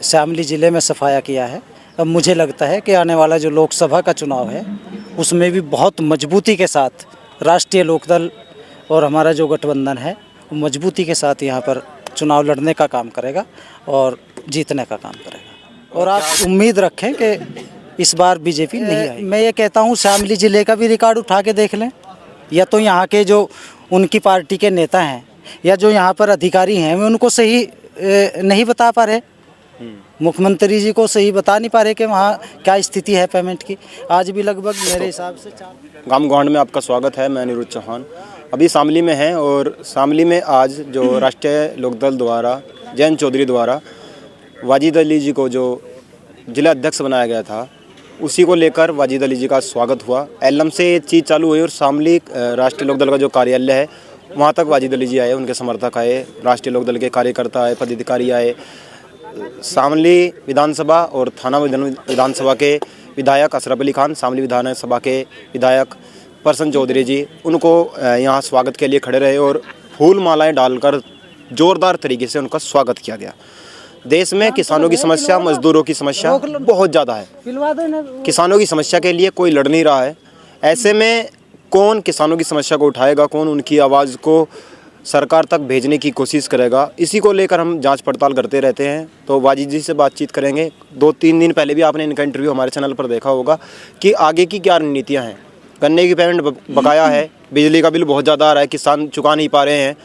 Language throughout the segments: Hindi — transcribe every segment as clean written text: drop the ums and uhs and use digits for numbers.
शामली ज़िले में सफाया किया है। अब मुझे लगता है कि आने वाला जो लोकसभा का चुनाव है उसमें भी बहुत मजबूती के साथ राष्ट्रीय लोकदल और हमारा जो गठबंधन है वो मजबूती के साथ यहाँ पर चुनाव लड़ने का काम करेगा और जीतने का काम करेगा। और आप उम्मीद रखें कि इस बार बीजेपी नहीं आएगी। मैं ये कहता हूँ शामली ज़िले का भी रिकॉर्ड उठा के देख लें, या तो यहाँ के जो उनकी पार्टी के नेता हैं या जो यहाँ पर अधिकारी हैं वे उनको सही नहीं बता पा रहे, मुख्यमंत्री जी को सही बता नहीं पा रहे कि वहाँ क्या स्थिति है पेमेंट की। आज भी लगभग मेरे हिसाब से 4 गाम गोहांड में आपका स्वागत है। मैं अनिरुद्ध चौहान अभी शामली में हैं और शामली में आज जो राष्ट्रीय लोकदल द्वारा जयंत चौधरी द्वारा वाजिद अली जी को जो जिला अध्यक्ष बनाया गया था उसी को लेकर वाजिद अली जी का स्वागत हुआ। एलम से ये चीज़ चालू हुई और शामली राष्ट्रीय लोकदल का जो कार्यालय है वहाँ तक वाजिद अली जी आए, उनके समर्थक आए, राष्ट्रीय लोकदल के कार्यकर्ता आए, पदाधिकारी आए। शामली विधानसभा और थाना विधानसभा के विधायक अशरफ अली खान, शामली विधानसभा के विधायक प्रसन्न चौधरी जी उनको यहाँ स्वागत के लिए खड़े रहे और फूल मालाएं डालकर ज़ोरदार तरीके से उनका स्वागत किया गया। देश में किसानों की समस्या, मजदूरों की समस्या बहुत ज़्यादा है। किसानों की समस्या के लिए कोई लड़ नहीं रहा है। ऐसे में कौन किसानों की समस्या को उठाएगा, कौन उनकी आवाज़ को सरकार तक भेजने की कोशिश करेगा, इसी को लेकर हम जांच पड़ताल करते रहते हैं। तो वाजिद जी से बातचीत करेंगे। 2-3 दिन पहले भी आपने इनका इंटरव्यू हमारे चैनल पर देखा होगा कि आगे की क्या रणनीतियाँ हैं। गन्ने की पेमेंट बकाया है, बिजली का बिल बहुत ज़्यादा आ रहा है, किसान चुका नहीं पा रहे हैं,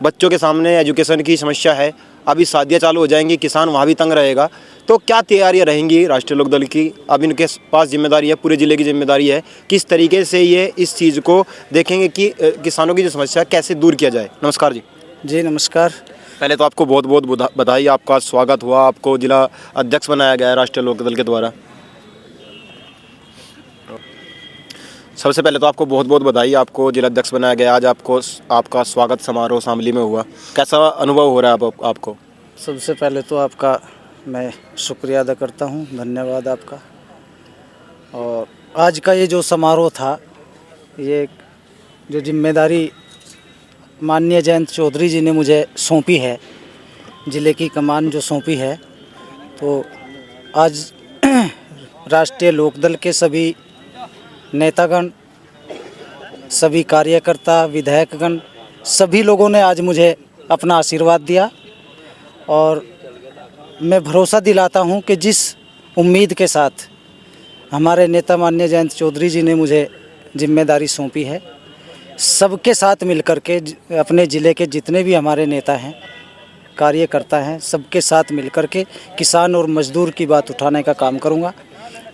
बच्चों के सामने एजुकेशन की समस्या है, अभी शादियाँ चालू हो जाएंगी, किसान वहाँ भी तंग रहेगा। तो क्या तैयारियाँ रहेंगी राष्ट्रीय लोकदल की? अब इनके पास जिम्मेदारी है, पूरे ज़िले की जिम्मेदारी है, किस तरीके से ये इस चीज़ को देखेंगे कि किसानों की जो समस्या कैसे दूर किया जाए। नमस्कार जी। जी नमस्कार। पहले तो आपको बहुत बहुत बधाई, आपका स्वागत हुआ, आपको जिला अध्यक्ष बनाया गया है राष्ट्रीय लोकदल के द्वारा। सबसे पहले तो आपको बहुत बहुत बधाई, आपको जिला अध्यक्ष बनाया गया। आज आपका स्वागत समारोह शामली में हुआ, कैसा अनुभव हो रहा है आपको? सबसे पहले तो आपका मैं शुक्रिया अदा करता हूँ, धन्यवाद आपका। और आज का ये जो समारोह था, ये जो जिम्मेदारी माननीय जयंत चौधरी जी ने मुझे सौंपी है, ज़िले की कमान जो सौंपी है, तो आज राष्ट्रीय लोकदल के सभी नेतागण, सभी कार्यकर्ता, विधायकगण, सभी लोगों ने आज मुझे अपना आशीर्वाद दिया। और मैं भरोसा दिलाता हूं कि जिस उम्मीद के साथ हमारे नेता माननीय जयंत चौधरी जी ने मुझे जिम्मेदारी सौंपी है, सबके साथ मिलकर के अपने ज़िले के जितने भी हमारे नेता हैं, कार्यकर्ता हैं, सबके साथ मिलकर के किसान और मजदूर की बात उठाने का काम करूंगा।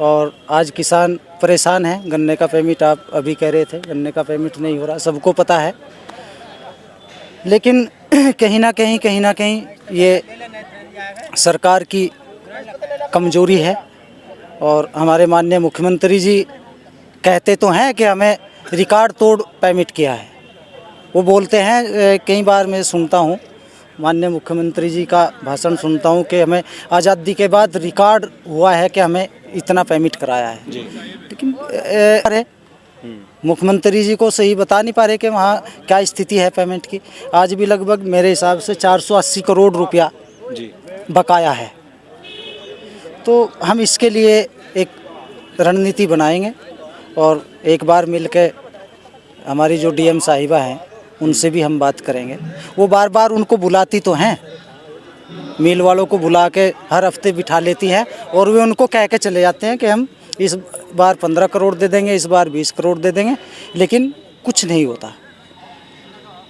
और आज किसान परेशान हैं, गन्ने का पेमेंट आप अभी कह रहे थे, गन्ने का पेमेंट नहीं हो रहा, सबको पता है। लेकिन कहीं ना कहीं ये सरकार की कमजोरी है। और हमारे माननीय मुख्यमंत्री जी कहते तो हैं कि हमें रिकॉर्ड तोड़ पेमेंट किया है, वो बोलते हैं, कई बार मैं सुनता हूँ माननीय मुख्यमंत्री जी का भाषण सुनता हूँ कि हमें आज़ादी के बाद रिकॉर्ड हुआ है कि हमें इतना पेमेंट कराया है। लेकिन अरे मुख्यमंत्री जी को सही बता नहीं पा रहे कि वहाँ क्या स्थिति है पेमेंट की। आज भी लगभग मेरे हिसाब से 480 करोड़ रुपया बकाया है। तो हम इसके लिए एक रणनीति बनाएंगे और एक बार मिलकर हमारी जो डीएम साहिबा हैं उनसे भी हम बात करेंगे। वो बार बार उनको बुलाती तो हैं, मिल वालों को बुला के हर हफ्ते बिठा लेती हैं और वे उनको कह के चले जाते हैं कि हम इस बार 15 करोड़ दे देंगे, इस बार 20 करोड़ दे देंगे, लेकिन कुछ नहीं होता।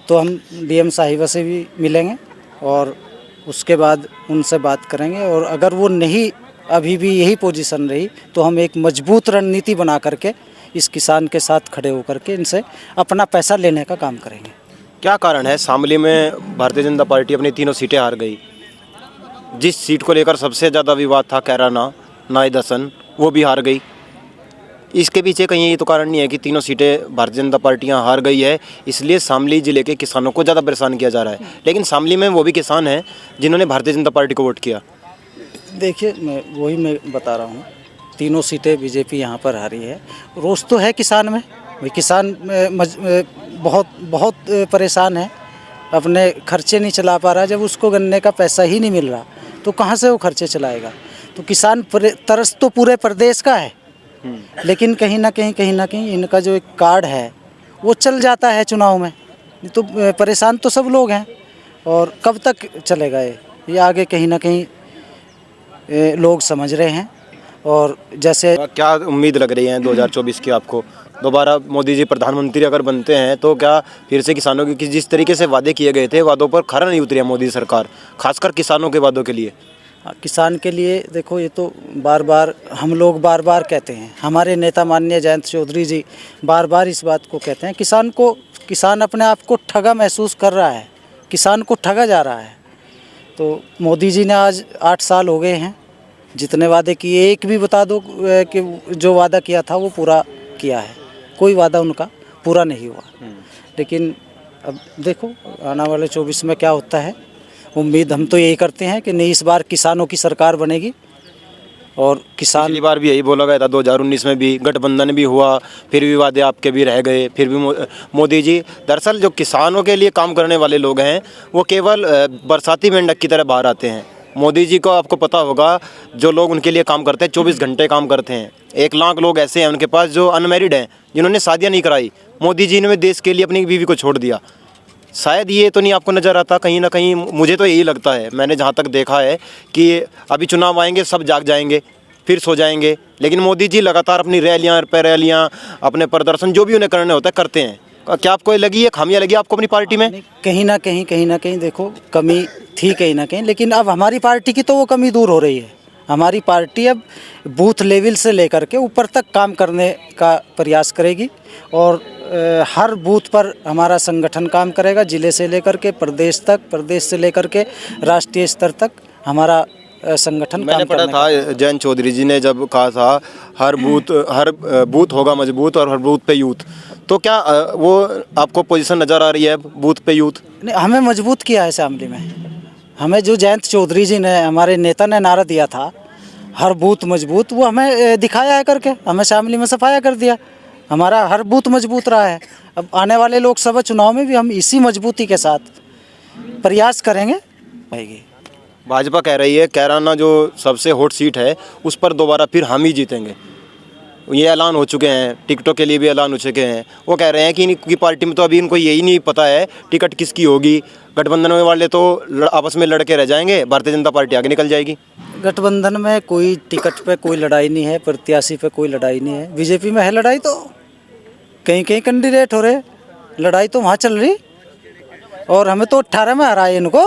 तो हम डीएम साहिबा से भी मिलेंगे और उसके बाद उनसे बात करेंगे। और अगर वो नहीं, अभी भी यही पोजीशन रही, तो हम एक मजबूत रणनीति बना करके इस किसान के साथ खड़े होकर के इनसे अपना पैसा लेने का काम करेंगे। क्या कारण है शामली में भारतीय जनता पार्टी अपनी 3 सीटें हार गई? जिस सीट को लेकर सबसे ज़्यादा विवाद था, कैराना नाहिद हसन, वो भी हार गई। इसके पीछे कहीं ये तो कारण नहीं है कि 3 सीटें भारतीय जनता पार्टियां हार गई है इसलिए शामली ज़िले के किसानों को ज़्यादा परेशान किया जा रहा है? लेकिन शामली में वो भी किसान हैं जिन्होंने भारतीय जनता पार्टी को वोट किया। देखिए, मैं बता रहा हूँ, 3 सीटें बीजेपी यहाँ पर हारी है। रोष तो है किसान में, किसान बहुत परेशान है, अपने खर्चे नहीं चला पा रहा। जब उसको गन्ने का पैसा ही नहीं मिल रहा तो कहाँ से वो खर्चे चलाएगा। तो किसान तरस तो पूरे प्रदेश का है, लेकिन कहीं ना कहीं इनका जो एक कार्ड है वो चल जाता है चुनाव में, नहीं तो परेशान तो सब लोग हैं। और कब तक चलेगा ये आगे कहीं ना कहीं लोग समझ रहे हैं। और जैसे क्या उम्मीद लग रही है 2024 की आपको? दोबारा मोदी जी प्रधानमंत्री अगर बनते हैं तो क्या फिर से किसानों की जिस तरीके से वादे किए गए थे वादों पर खरा नहीं उतरी है मोदी सरकार, खासकर किसानों के वादों के लिए? किसान के लिए देखो, ये तो बार बार हम लोग बार बार कहते हैं, हमारे नेता माननीय जयंत चौधरी जी बार बार इस बात को कहते हैं। किसान अपने आप को ठगा महसूस कर रहा है, किसान को ठगा जा रहा है। तो मोदी जी ने आज 8 साल हो गए हैं, जितने वादे किए एक भी बता दो कि जो वादा किया था वो पूरा किया है? कोई वादा उनका पूरा नहीं हुआ। लेकिन अब देखो आने वाले 24 में क्या होता है। उम्मीद हम तो यही करते हैं कि नहीं, इस बार किसानों की सरकार बनेगी। और किसान पिछली बार भी यही बोला गया था, 2019 में भी गठबंधन भी हुआ, फिर भी वादे आपके भी रह गए, फिर भी मोदी जी दरअसल जो किसानों के लिए काम करने वाले लोग हैं वो केवल बरसाती मेंढक की तरह बाहर आते हैं। मोदी जी को आपको पता होगा, जो लोग उनके लिए काम करते हैं 24 घंटे काम करते हैं। 1 लाख लोग ऐसे हैं उनके पास जो अनमैरिड हैं, जिन्होंने शादियाँ नहीं कराई। मोदी जी ने देश के लिए अपनी बीवी को छोड़ दिया। शायद ये तो नहीं आपको नज़र आता? कहीं ना कहीं मुझे तो यही लगता है, मैंने जहाँ तक देखा है कि अभी चुनाव आएंगे सब जाग जाएंगे, फिर सो जाएंगे, लेकिन मोदी जी लगातार अपनी रैलियाँ अपने प्रदर्शन जो भी उन्हें करने होता है करते हैं। क्या आपको ये लगी है, खामियां लगी आपको अपनी पार्टी में? कहीं ना कहीं देखो कमी थी कहीं ना कहीं, लेकिन अब हमारी पार्टी की तो वो कमी दूर हो रही है। हमारी पार्टी अब बूथ लेवल से लेकर के ऊपर तक काम करने का प्रयास करेगी और हर बूथ पर हमारा संगठन काम करेगा, जिले से लेकर के प्रदेश तक, प्रदेश से लेकर के राष्ट्रीय स्तर तक हमारा संगठन मैंने काम पढ़ा था जयंत चौधरी जी ने जब कहा था हर बूथ होगा मजबूत और हर बूथ पे यूथ, तो क्या वो आपको पोजीशन नज़र आ रही है बूथ पे यूथ? नहीं, हमें मजबूत किया है शामली में। हमें जो जयंत चौधरी जी ने, हमारे नेता ने नारा दिया था हर बूथ मजबूत, वो हमें दिखाया है करके, हमें शामली में सफाया कर दिया। हमारा हर बूथ मजबूत रहा है। अब आने वाले लोकसभा चुनाव में भी हम इसी मजबूती के साथ प्रयास करेंगे। भाजपा कह रही है कैराना जो सबसे हॉट सीट है उस पर दोबारा फिर हम ही जीतेंगे। ये ऐलान हो चुके हैं, टिकटों के लिए भी ऐलान हो चुके हैं। वो कह रहे हैं कि इनकी पार्टी में तो अभी इनको यही नहीं पता है टिकट किसकी होगी। गठबंधन वाले तो आपस में लड़के रह जाएंगे, भारतीय जनता पार्टी आगे निकल जाएगी। गठबंधन में कोई टिकट पे कोई लड़ाई नहीं है, प्रत्याशी पे कोई लड़ाई नहीं है। बीजेपी में है लड़ाई, तो कहीं कहीं कैंडिडेट हो रहे, लड़ाई तो वहाँ चल रही। और हमें तो 18 में हराए इनको,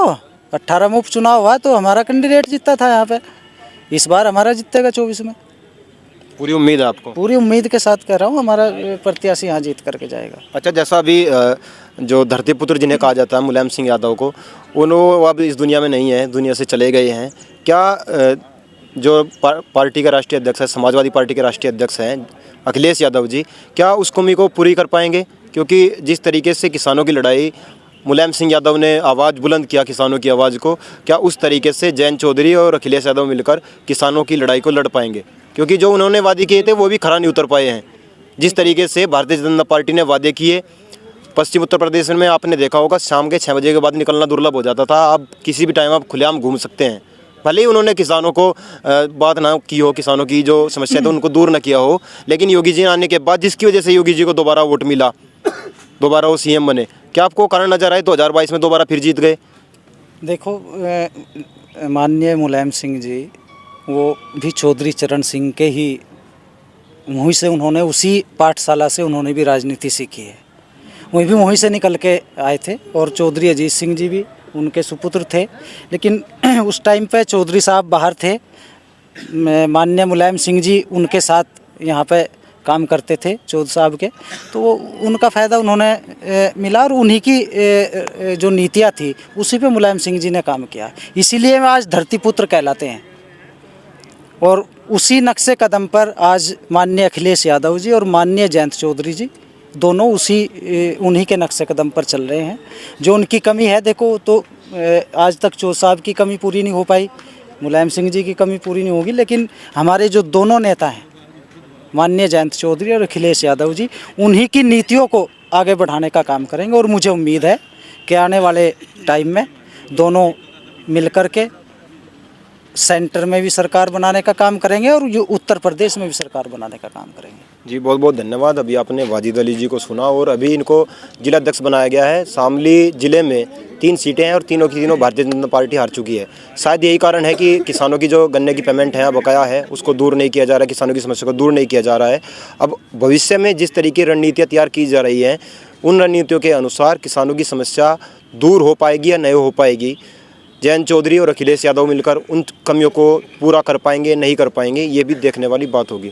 18 में उपचुनाव हुआ तो हमारा कैंडिडेट जीता था यहाँ पे। इस बार हमारा जीतेगा 24 में। पूरी उम्मीद है आपको? पूरी उम्मीद के साथ कह रहा हूँ, हमारा प्रत्याशी यहाँ जीत करके जाएगा। अच्छा, जैसा अभी जो धरतीपुत्र जिन्हें कहा जाता है मुलायम सिंह यादव को, उन्होंने अब इस दुनिया में नहीं है, दुनिया से चले गए हैं। क्या जो पार्टी का राष्ट्रीय अध्यक्ष है, समाजवादी पार्टी के राष्ट्रीय अध्यक्ष हैं अखिलेश यादव जी, क्या उस कमी को पूरी कर पाएंगे? क्योंकि जिस तरीके से किसानों की लड़ाई मुलायम सिंह यादव ने आवाज़ बुलंद किया, किसानों की आवाज़ को, क्या उस तरीके से जयंत चौधरी और अखिलेश यादव मिलकर किसानों की लड़ाई को लड़ पाएंगे? क्योंकि जो उन्होंने वादे किए थे वो भी खरा नहीं उतर पाए हैं। जिस तरीके से भारतीय जनता पार्टी ने वादे किए, पश्चिम उत्तर प्रदेश में आपने देखा होगा शाम के 6 बजे के बाद निकलना दुर्लभ हो जाता था। अब किसी भी टाइम आप खुलेआम घूम सकते हैं। भले ही उन्होंने किसानों को बात ना की हो, किसानों की जो समस्या थी उनको दूर न किया हो, लेकिन योगी जी आने के बाद जिसकी वजह से योगी जी को दोबारा वोट मिला, दोबारा वो सीएम बने, क्या आपको कारण नजर आए 2022 में दोबारा फिर जीत गए? देखो माननीय मुलायम सिंह जी वो भी चौधरी चरण सिंह के ही वहीं से, उन्होंने उसी पाठशाला से उन्होंने भी राजनीति सीखी है, वहीं भी वहीं से निकल के आए थे। और चौधरी अजीत सिंह जी भी उनके सुपुत्र थे, लेकिन उस टाइम पे चौधरी साहब बाहर थे, माननीय मुलायम सिंह जी उनके साथ यहाँ पे काम करते थे चौधरी साहब के, तो उनका फ़ायदा उन्होंने मिला और उन्हीं की जो नीतियाँ थी उसी पे मुलायम सिंह जी ने काम किया, इसीलिए वे आज धरती पुत्र कहलाते हैं। और उसी नक्शे कदम पर आज माननीय अखिलेश यादव जी और माननीय जयंत चौधरी जी दोनों उन्हीं के नक्शे कदम पर चल रहे हैं। जो उनकी कमी है देखो, तो आज तक चौधरी साहब की कमी पूरी नहीं हो पाई, मुलायम सिंह जी की कमी पूरी नहीं होगी, लेकिन हमारे जो दोनों नेता हैं माननीय जयंत चौधरी और अखिलेश यादव जी, उन्हीं की नीतियों को आगे बढ़ाने का काम करेंगे। और मुझे उम्मीद है कि आने वाले टाइम में दोनों मिलकर के सेंटर में भी सरकार बनाने का काम करेंगे और जो उत्तर प्रदेश में भी सरकार बनाने का काम करेंगे। जी बहुत बहुत धन्यवाद। अभी आपने वाजिद अली जी को सुना और अभी इनको जिला अध्यक्ष बनाया गया है। शामली जिले में 3 सीटें हैं और तीनों की तीनों भारतीय जनता पार्टी हार चुकी है। शायद यही कारण है कि किसानों की जो गन्ने की पेमेंट है बकाया है उसको दूर नहीं किया जा रहा है, किसानों की समस्या को दूर नहीं किया जा रहा है। अब भविष्य में जिस तरीके की रणनीतियाँ तैयार की जा रही हैं उन रणनीतियों के अनुसार किसानों की समस्या दूर हो पाएगी या नहीं हो पाएगी, जयंत चौधरी और अखिलेश यादव मिलकर उन कमियों को पूरा कर पाएंगे नहीं कर पाएंगे, ये भी देखने वाली बात होगी।